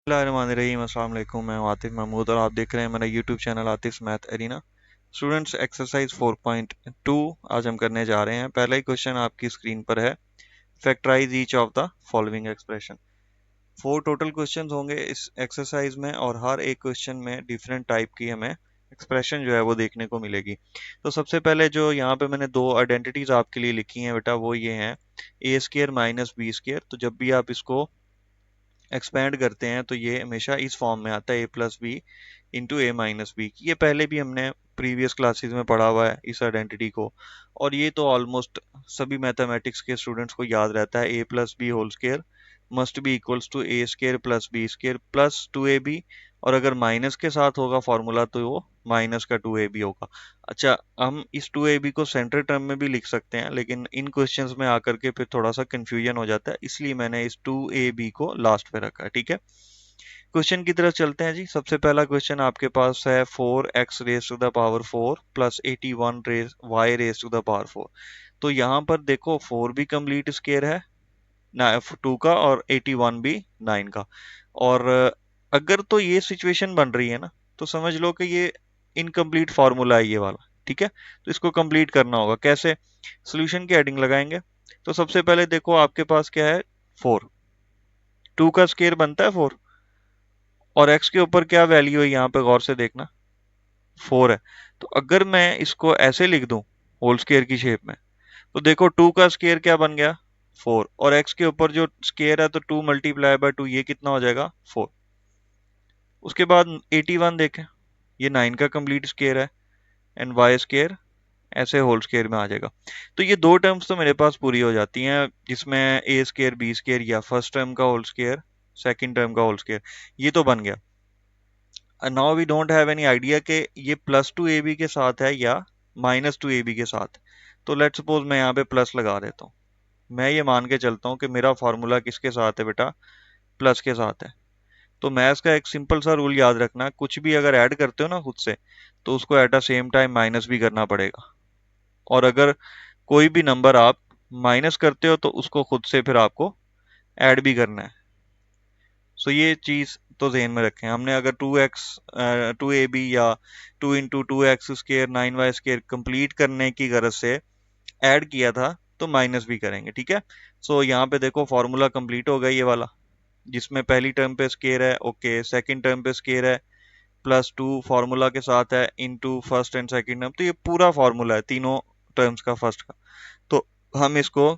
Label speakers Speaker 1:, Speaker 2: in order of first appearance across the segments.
Speaker 1: बिस्मिल्लाहिर्रहमानिर्रहीम। अस्सलाम वालेकुम। मैं हूं आतिफ महमूद और आप देख रहे हैं मेरा YouTube channel Atif math arena. Students, exercise 4.2 आज हम करने जा रहे हैं। पहला ही क्वेश्चन आपकी स्क्रीन पर है, factorise each of the following expression. 4 total questions होंगे इस एक्सरसाइज में और हर एक क्वेश्चन में डिफरेंट टाइप की हमें एक्सप्रेशन जो है वो देखने को मिलेगी। तो सबसे पहले जो यहाँ पे मैंने दो आइडेंटिटीज आपके लिए लिखी हैं बेटा, वो ये हैं ए स्केयर माइनस बी स्केयर। तो जब भी आप इसको एक्सपैंड करते हैं तो ये हमेशा इस फॉर्म में आता है, A plus b into A minus B. ये पहले भी हमने प्रीवियस क्लासेस में पढ़ा हुआ है इस आइडेंटिटी को, और ये तो ऑलमोस्ट सभी मैथमेटिक्स के स्टूडेंट्स को याद रहता है। A plus B whole square must be equals to A square plus B square plus 2ab, और अगर माइनस के साथ होगा फॉर्मूला तो वो माइनस का 2ab होगा। अच्छा, हम इस 2ab को सेंट्रल टर्म में भी लिख सकते हैं, लेकिन इन क्वेश्चंस में आकर के फिर थोड़ा सा कंफ्यूजन हो जाता है, इसलिए मैंने इस 2ab को लास्ट पे रखा है। ठीक है, क्वेश्चन की तरफ चलते हैं जी। सबसे पहला क्वेश्चन आपके पास है 4x raise to the power 4 plus 81 raise y raise to the power 4। तो यहाँ पर देखो 4 भी कंप्लीट स्केयर है ना, 2 का, और 81 भी 9 का। और अगर तो ये सिचुएशन बन रही है ना, तो समझ लो कि ये इनकम्प्लीट फार्मूला है ये वाला। ठीक है, तो इसको कंप्लीट करना होगा। कैसे? सोल्यूशन की हेडिंग लगाएंगे। तो सबसे पहले देखो आपके पास क्या है, 4। 2 का स्केयर बनता है 4, और x के ऊपर क्या वैल्यू है यहाँ पे गौर से देखना, 4 है। तो अगर मैं इसको ऐसे लिख दूं होल स्केयर की शेप में, तो देखो 2 का स्केयर क्या बन गया, 4, और x के ऊपर जो स्केयर है तो 2 मल्टीप्लाई बाय 2, ये कितना हो जाएगा, 4। उसके बाद 81 देखें, ये 9 का कंप्लीट स्केयर है, एंड y स्केयर ऐसे होल स्केयर में आ जाएगा। तो ये दो टर्म्स तो मेरे पास पूरी हो जाती हैं, जिसमें ए स्केयर बी स्केयर या फर्स्ट टर्म का होल स्केयर सेकंड टर्म का होल स्केयर, ये तो बन गया। Now we don't have any idea कि ये प्लस 2ab के साथ है या माइनस 2ab के साथ। तो लेट्स सपोज मैं यहाँ पे प्लस लगा देता हूँ। मैं ये मान के चलता हूँ कि मेरा फॉर्मूला किसके साथ है बेटा, प्लस के साथ है। तो मैथ्स का एक सिंपल सा रूल याद रखना, कुछ भी अगर ऐड करते हो ना खुद से, तो उसको at a same time minus भी करना पड़ेगा। और अगर कोई भी नंबर आप माइनस करते हो तो उसको खुद से फिर आपको ऐड भी करना है। सो ये चीज तो ध्यान में रखें। हमने अगर 2ab या 2 into 2x square 9y square complete करने की गरज से ऐड किया था तो माइनस भी करेंगे। ठीक है, सो यहाँ पे देखो फॉर्मूला कंप्लीट हो गया ये वाला, जिसमें पहली टर्म पे स्केयर है, ओके, सेकंड टर्म पे स्केयर है, प्लस 2 फॉर्मूला के साथ है into first and second term. तो ये पूरा फॉर्मूला है तीनों टर्म्स का फर्स्ट का। तो हम इसको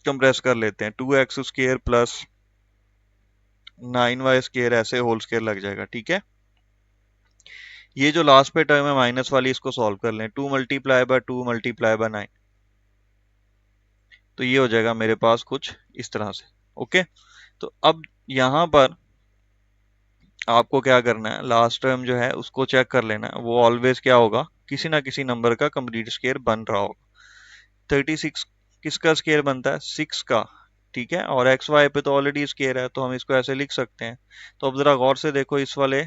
Speaker 1: कंप्रेस कर लेते हैं, 2x square plus 9y square ऐसे होल स्केयर लग जाएगा। ठीक है, ये जो लास्ट पे टर्म है माइनस वाली, इसको सॉल्व कर लें, 2 मल्टीप्लाई बाय 2 मल्टीप्लाई बाय 9, तो ये हो जाएगा मेरे पास कुछ इस तरह से। ओके, तो अब यहाँ पर आपको क्या करना है, लास्ट टर्म जो है उसको चेक कर लेना है, वो ऑलवेज क्या होगा, किसी ना किसी नंबर का कंप्लीट स्केयर बन रहा होगा। 36 किसका स्केयर बनता है, 6 का। ठीक है, और एक्स वाई पे तो ऑलरेडी स्केयर है, तो हम इसको ऐसे लिख सकते हैं। तो अब जरा गौर से देखो इस वाले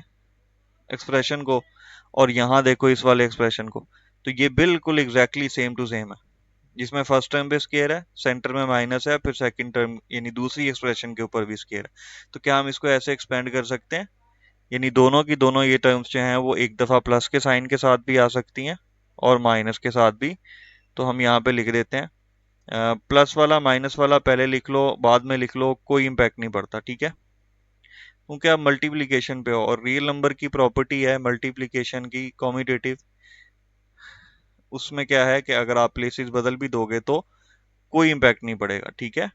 Speaker 1: एक्सप्रेशन को, और यहाँ देखो इस वाले एक्सप्रेशन को, तो ये बिल्कुल एग्जैक्टली सेम टू सेम है, जिसमें फर्स्ट टर्म पे स्केयर है, सेंटर में माइनस है, फिर सेकंड टर्म यानी दूसरी एक्सप्रेशन के ऊपर भी स्केयर है। तो क्या हम इसको ऐसे एक्सपेंड कर सकते हैं, यानी दोनों की दोनों ये टर्म्स जो हैं वो एक दफा प्लस के साइन के साथ भी आ सकती हैं और माइनस के साथ भी। तो हम यहाँ पे लिख देते हैं, प्लस वाला माइनस वाला पहले लिख लो बाद में लिख लो, कोई इम्पैक्ट नहीं पड़ता। ठीक है, क्योंकि आप मल्टीप्लिकेशन पे हो, और रियल नंबर की प्रॉपर्टी है मल्टीप्लिकेशन की कॉम्यूटेटिव, उसमें क्या है कि अगर आप प्लेसेस बदल भी दोगे तो कोई इम्पैक्ट नहीं पड़ेगा। ठीक है,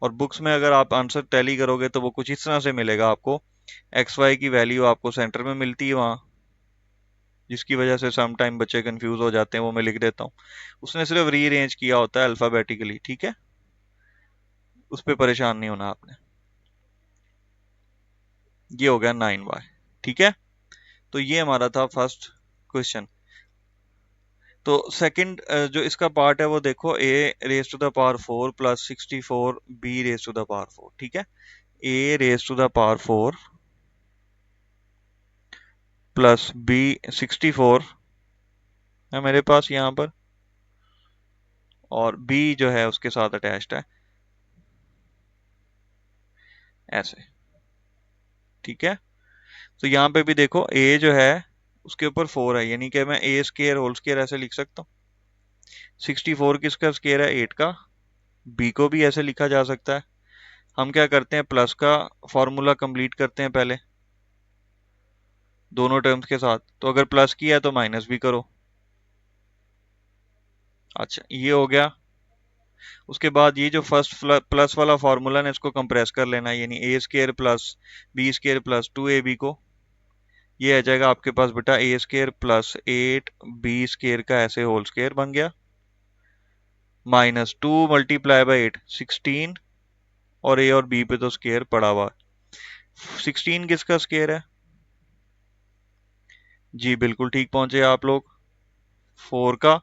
Speaker 1: और बुक्स में अगर आप आंसर टैली करोगे तो वो कुछ इस तरह से मिलेगा आपको, एक्स वाई की वैल्यू आपको सेंटर में मिलती है वहां, जिसकी वजह से सम टाइम बच्चे कंफ्यूज हो जाते हैं, वो मैं लिख देता हूँ। उसने सिर्फ रीअरेंज किया होता है अल्फाबेटिकली। ठीक है, उस पर परेशान नहीं होना आपने। ये हो गया 9y। ठीक है, तो ये हमारा था फर्स्ट क्वेश्चन। तो सेकंड जो इसका पार्ट है वो देखो, a raise to the power 4 plus 64 b raise to the power 4। ठीक है, a raise to the power 4 plus b 64 है मेरे पास यहाँ पर, और b जो है उसके साथ अटैच्ड है। ऐसे, ठीक है। तो यहाँ पे भी देखो a जो है उसके ऊपर 4 है, यानी कि मैं a स्केयर होल स्केयर ऐसे लिख सकता हूँ। 64 किसका स्केयर है? 8 का। b को भी ऐसे लिखा जा सकता है। हम क्या करते हैं, प्लस का फॉर्मूला कंप्लीट करते हैं पहले दोनों टर्म्स के साथ। तो अगर प्लस किया है तो माइनस भी करो। अच्छा, ये हो गया। उसके बाद ये जो फर्स्ट प्लस वाला फॉर्मूला है इसको कंप्रेस कर लेना, यानी A square plus B square plus 2ab को, ये आ जाएगा आपके पास बेटा ए स्केयर प्लस 8b स्केयर का ऐसे होल स्केयर बन गया, माइनस 2 मल्टीप्लाई बाई 8 16, और ए और बी पे तो स्केयर पड़ा हुआ। 16 किसका स्केयर है? जी बिल्कुल ठीक पहुंचे आप लोग, 4 का।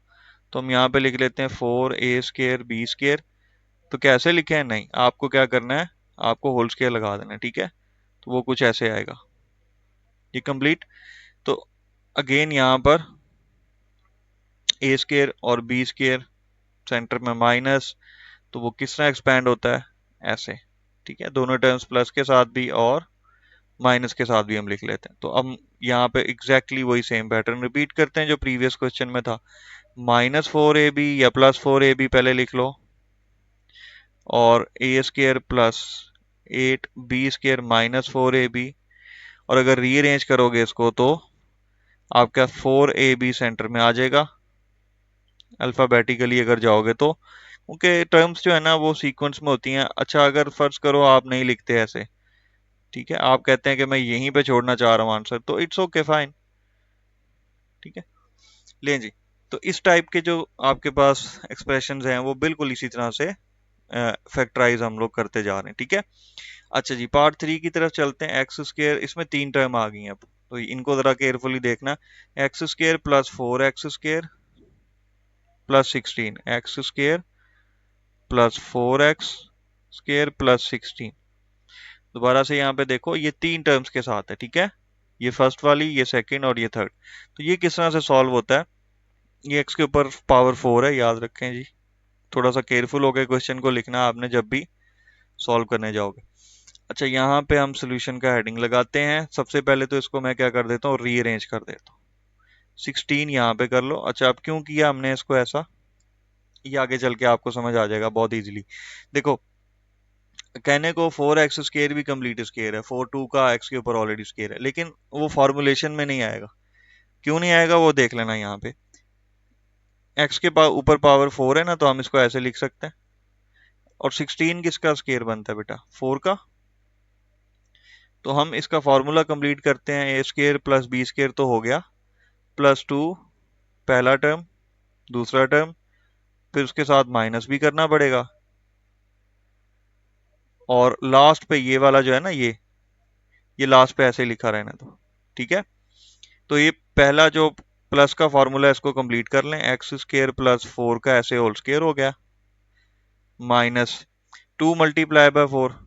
Speaker 1: तो हम यहाँ पे लिख लेते हैं 4a स्केयर बी स्केयर। तो कैसे लिखे हैं? नहीं, आपको क्या करना है, आपको होल स्केयर लगा देना है, ठीक है। तो वो कुछ ऐसे आएगा, ये कंप्लीट। तो अगेन यहाँ पर ए स्केयर और बी स्केयर सेंटर में माइनस, तो वो किस तरह एक्सपैंड होता है? ऐसे, ठीक है। दोनों टर्म्स प्लस के साथ भी और माइनस के साथ भी हम लिख लेते हैं। तो अब यहाँ पे एग्जैक्टली वही सेम पैटर्न रिपीट करते हैं जो प्रीवियस क्वेश्चन में था। -4ab या +4ab पहले लिख लो, और ए square plus 8b square -4ab, और अगर रीअरेंज करोगे इसको तो आपका 4ab सेंटर में आ जाएगा अल्फाबेटिकली अगर जाओगे तो, क्योंकि टर्म्स जो है ना वो सीक्वेंस में होती हैं। अच्छा, अगर फर्ज करो आप नहीं लिखते ऐसे, ठीक है, आप कहते हैं कि मैं यहीं पे छोड़ना चाह रहा हूँ आंसर, तो इट्स ओके फाइन, ठीक है। लें जी, तो इस टाइप के जो आपके पास एक्सप्रेशंस हैं वो बिल्कुल इसी तरह से फैक्टराइज हम लोग करते जा रहे हैं, ठीक है। अच्छा जी, पार्ट 3 की तरफ चलते हैं। एक्स स्क्वायर, इसमें 3 टर्म आ गई हैं अब, तो इनको जरा केयरफुली देखना। X square plus 4x square plus 16, x square plus 4x square plus 16। दोबारा से यहाँ पे देखो, ये 3 टर्म्स के साथ है, ठीक है। ये फर्स्ट वाली, ये सेकंड और ये थर्ड। तो ये किस तरह से सॉल्व होता है? ये x के ऊपर पावर 4 है, याद रखें जी। थोड़ा सा केयरफुल होकर क्वेश्चन को लिखना आपने जब भी सॉल्व करने जाओगे। अच्छा, यहाँ पे हम सोल्यूशन का हेडिंग लगाते हैं। सबसे पहले तो इसको मैं क्या कर देता हूँ, रीअरेंज कर देता हूँ। 16 यहाँ पे कर लो। अच्छा, अब क्यों किया हमने इसको ऐसा, ये आगे चल के आपको समझ आ जाएगा बहुत इजीली। देखो, कहने को 4x स्केयर भी कंप्लीट स्केयर है, 4 2 का x के ऊपर ऑलरेडी स्केयर है, लेकिन वो फॉर्मुलेशन में नहीं आएगा। क्यों नहीं आएगा वो देख लेना। यहाँ पे x के ऊपर पावर 4 है ना, तो हम इसको ऐसे लिख सकते हैं। और 16 किसका स्केयर बनता है बेटा? 4 का। तो हम इसका फॉर्मूला कंप्लीट करते हैं। ए स्केयर प्लस बी स्केयर तो हो गया, +2 पहला टर्म, दूसरा टर्म, फिर उसके साथ माइनस भी करना पड़ेगा, और लास्ट पे ये वाला जो है ना, ये लास्ट पे ऐसे लिखा रहना, तो ठीक है। तो ये पहला जो प्लस का फॉर्मूला है इसको कंप्लीट कर लें। एक्स स्केयर प्लस 4 का ऐसे होल स्केयर हो गया, minus 2 multiply by 4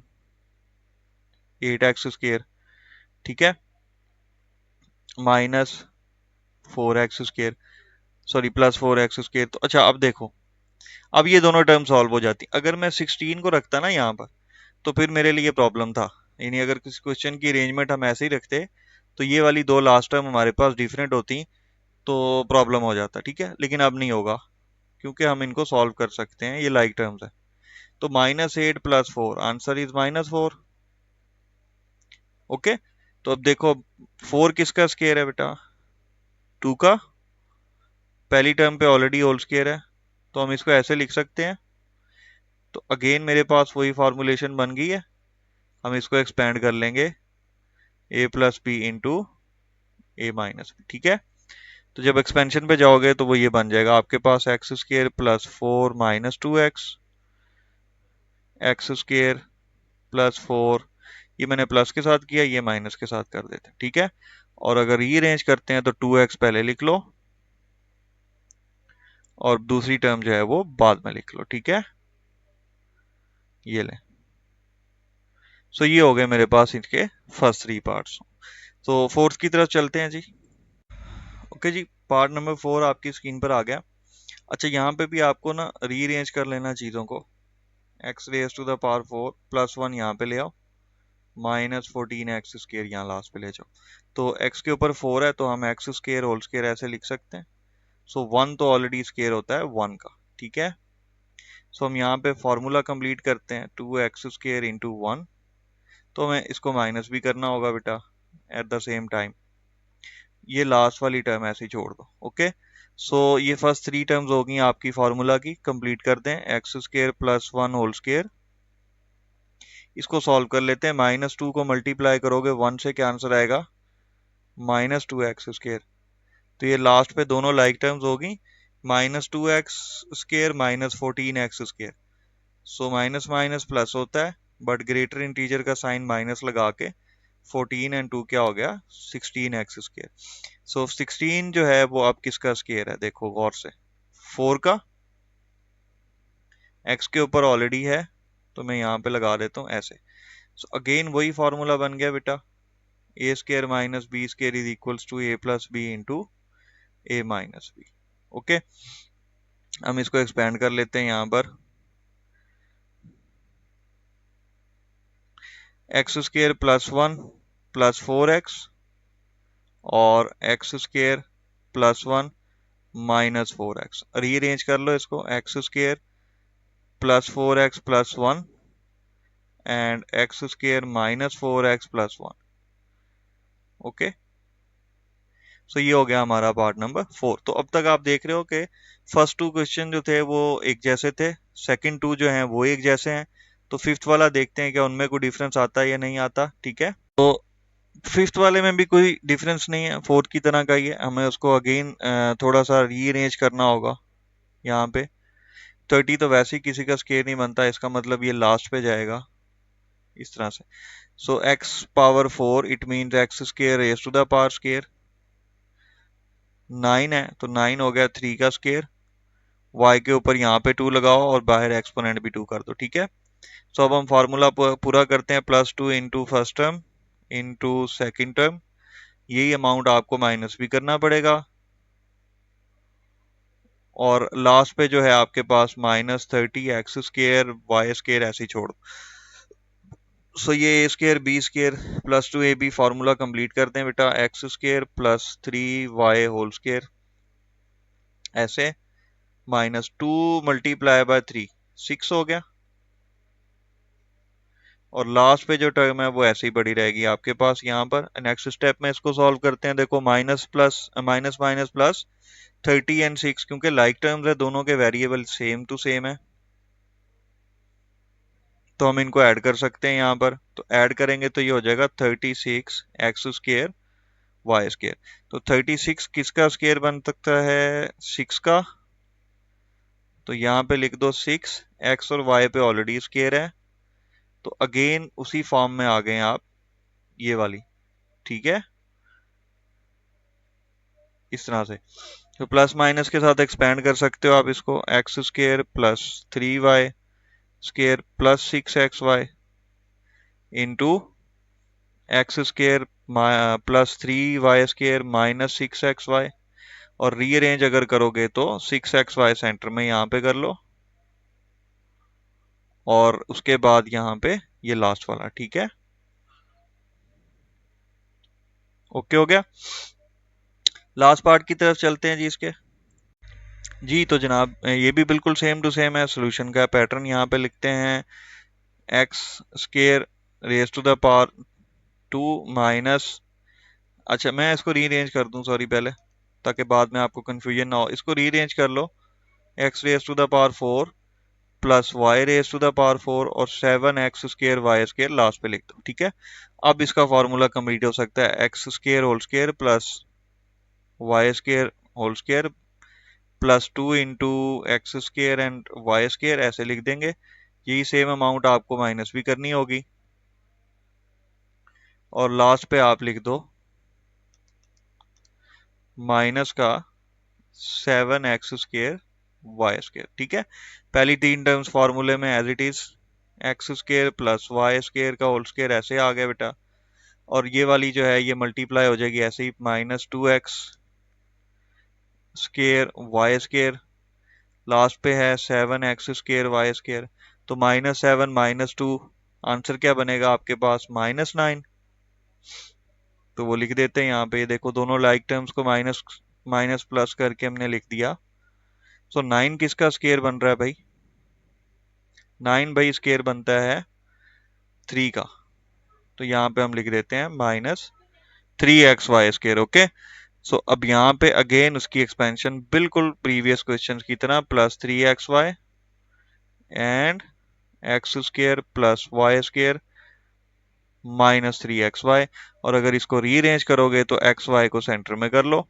Speaker 1: 8x square, ठीक है, minus 4x square, sorry +4x square. तो अच्छा, अब देखो, अब ये दोनों टर्म सॉल्व हो जाती। अगर मैं 16 को रखता ना यहाँ पर, तो फिर मेरे लिए प्रॉब्लम था। यानी अगर किसी क्वेश्चन की अरेंजमेंट हम ऐसे ही रखते तो ये वाली दो लास्ट टर्म हमारे पास डिफरेंट होती, तो प्रॉब्लम हो जाता, ठीक है। लेकिन अब नहीं होगा, क्योंकि हम इनको सॉल्व कर सकते हैं, ये लाइक टर्म्स है। तो -8 + 4, आंसर इज -4। ओके, तो अब देखो 4 किसका स्केयर है बेटा? 2 का। पहली टर्म पे ऑलरेडी होल स्केयर है, तो हम इसको ऐसे लिख सकते हैं। तो अगेन मेरे पास वही फॉर्मुलेशन बन गई है, हम इसको एक्सपेंड कर लेंगे, a + b into a - b, ठीक है। तो जब एक्सपेंशन पे जाओगे तो वो ये बन जाएगा आपके पास, x square plus 4 - 2x, x square plus 4, ये मैंने प्लस के साथ किया, ये माइनस के साथ कर देते, ठीक है। और अगर रीअरेंज करते हैं तो 2x पहले लिख लो, और दूसरी टर्म जो है वो बाद में लिख लो, ठीक है। ये ले, सो ये हो गए मेरे पास इनके फर्स्ट 3 पार्ट्स। तो फोर्थ की तरफ चलते हैं जी। ओके जी, पार्ट नंबर 4 आपकी स्क्रीन पर आ गया। अच्छा, यहाँ पे भी आपको ना रीअरेंज कर लेना चीज़ों को। x raise to the power 4 +1 यहाँ पे ले आओ, -14x² यहाँ लास्ट पे ले जाओ। तो x के ऊपर 4 है तो हम x² होल स्क्वायर ऐसे लिख सकते हैं। सो 1 तो ऑलरेडी स्क्वायर होता है 1 का, ठीक है। सो हम यहाँ पे फॉर्मूला कंप्लीट करते हैं, 2x² इंटू 1। तो हमें इसको माइनस भी करना होगा बेटा एट द सेम टाइम। ये लास्ट वाली टर्म ऐसे ही छोड़ दो, ओके। सो ये फर्स्ट 3 टर्म्स होगी आपकी फार्मूला की, कंप्लीट कर दें। x² प्लस 1 होल स्क्वायर, इसको सॉल्व कर लेते हैं। -2 को मल्टीप्लाई करोगे 1 से, क्या आंसर आएगा? -2x²। तो ये लास्ट पे दोनों लाइक टर्म्स होगी, -2x² -14x²। So minus minus plus होता है, बट ग्रेटर इंटीजर का साइन माइनस लगा के 14 एंड 2 क्या हो गया? 16x²। सो 16 जो है वो अब किसका स्क्वायर है? देखो गौर से, 4 का। x के ऊपर ऑलरेडी है तो मैं यहाँ पे लगा देता हूँ ऐसे। सो अगेन वही फॉर्मूला बन गया बेटा, a² minus b² is equals to a plus b into a minus b. Okay, हम इसको एक्सपेंड कर लेते हैं यहाँ पर। x² प्लस 1 प्लस 4x और x² plus 1 minus 4x। Rearrange कर लो इसको, x² plus 4x plus 1 and x² minus 4x plus 1। Okay, so ये हो गया हमारा पार्ट नंबर 4। तो अब तक आप देख रहे हो कि फर्स्ट 2 क्वेश्चन जो थे वो एक जैसे थे, सेकंड 2 जो हैं वो एक जैसे हैं। तो फिफ्थ वाला देखते हैं क्या उनमें कोई डिफरेंस आता है या नहीं आता, ठीक है। तो फिफ्थ वाले में भी कोई डिफरेंस नहीं है, फोर्थ की तरह का ही है। हमें उसको अगेन थोड़ा सा रीअरेंज करना होगा। यहाँ पे 30 तो वैसे ही किसी का स्क्वायर नहीं बनता, इसका मतलब ये लास्ट पे जाएगा इस तरह से। So x power 4 it means x² raise to the power square. 9 है तो 9 हो गया 3 का स्क्वायर। y के ऊपर यहाँ पे 2 लगाओ और बाहर एक्सपोनेंट भी 2 कर दो, ठीक है। सो अब हम फार्मूला पूरा करते हैं, +2 into first term into second term. यही अमाउंट आपको माइनस भी करना पड़ेगा और लास्ट पे जो है आपके पास -30x² y² ऐसे ही छोड़। सो ये a²b² plus 2ab formula complete करते हैं बेटा, x² plus 3y whole square ऐसे, -2 मल्टीप्लाई बाय 3 6 हो गया। और लास्ट पे जो टर्म है वो ऐसे ही पड़ी रहेगी आपके पास यहाँ पर। नेक्स्ट स्टेप में इसको सॉल्व करते हैं। देखो minus plus minus minus plus 30 and 6, क्योंकि लाइक टर्म्स है दोनों के, वेरिएबल सेम टू सेम है तो हम इनको ऐड कर सकते हैं यहाँ पर। तो ऐड करेंगे तो ये हो जाएगा 36x² y²। तो 36 किसका स्क्वायर बन सकता है? 6 का। तो यहाँ पे लिख दो 6, x और y पे ऑलरेडी स्क्वायर है तो अगेन उसी फॉर्म में आ गए आप, ये वाली, ठीक है, इस तरह से। तो प्लस माइनस के साथ एक्सपेंड कर सकते हो आप इसको, x² plus 3y² plus 6xy into x² plus 3y² minus 6xy। और रीअरेंज अगर करोगे तो 6xy सेंटर में यहाँ पे कर लो और उसके बाद यहाँ पे ये लास्ट वाला, ठीक है। ओके हो गया। लास्ट पार्ट की तरफ चलते हैं जी इसके। जी तो जनाब ये भी बिल्कुल सेम टू सेम है। सोल्यूशन का पैटर्न यहाँ पे लिखते हैं, x² raise to the power 2 minus, अच्छा मैं इसको रीअरेंज कर दूं, सॉरी पहले, ताकि बाद में आपको कंफ्यूजन ना हो। इसको रीअरेंज कर लो, x raise to the power 4 plus y raise to the power 4 और 7x² y² लास्ट पे लिख दो, ठीक है। अब इसका फॉर्मूला कंप्लीट हो सकता है, x² whole square plus y² whole square plus 2 into x² and y² ऐसे लिख देंगे। यही सेम अमाउंट आपको माइनस भी करनी होगी और लास्ट पे आप लिख दो माइनस का 7x² y², ठीक है। पहली 3 टर्म्स फार्मूले में as it is, x² plus y² का होल स्क्वायर ऐसे आ गया बेटा। और ये वाली जो है ये मल्टीप्लाई हो जाएगी ऐसे ही, -2x² y², लास्ट पे है 7x² y²। तो -7 -2 आंसर क्या बनेगा आपके पास, -9। तो वो लिख देते हैं यहाँ पे, देखो दोनों लाइक टर्म्स को माइनस माइनस प्लस करके हमने लिख दिया। सो 9 किसका स्केयर बन रहा है भाई, 9 भाई स्केयर बनता है 3 का। तो यहाँ पे हम लिख देते हैं -3xy स्केयर। ओके, सो अब यहाँ पे अगेन उसकी एक्सपेंशन बिल्कुल प्रीवियस क्वेश्चन की तरह, +3xy and x square plus y square -3xy। और अगर इसको रीअरेंज करोगे तो xy को सेंटर में कर लो,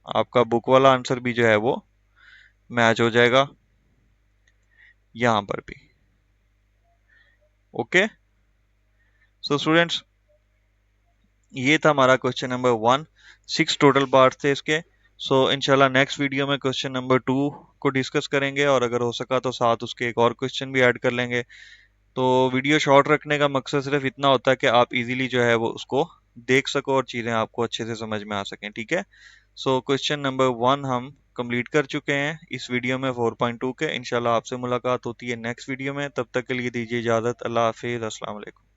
Speaker 1: आपका बुक वाला आंसर भी जो है वो मैच हो जाएगा यहां पर भी। ओके, सो स्टूडेंट्स ये था हमारा क्वेश्चन नंबर 1। 6 टोटल पार्ट थे इसके। सो इंशाल्लाह नेक्स्ट वीडियो में क्वेश्चन नंबर 2 को डिस्कस करेंगे, और अगर हो सका तो साथ उसके एक और क्वेश्चन भी ऐड कर लेंगे। तो वीडियो शॉर्ट रखने का मकसद सिर्फ इतना होता है कि आप इजीली जो है वो उसको देख सको और चीज़ें आपको अच्छे से समझ में आ सकें। ठीक है, सो क्वेश्चन नंबर 1 हम कंप्लीट कर चुके हैं इस वीडियो में 4.2 के। इंशाल्लाह आपसे मुलाकात होती है नेक्स्ट वीडियो में, तब तक के लिए दीजिए इजाज़त। अल्लाह हाफिज़, अस्सलाम वालेकुम।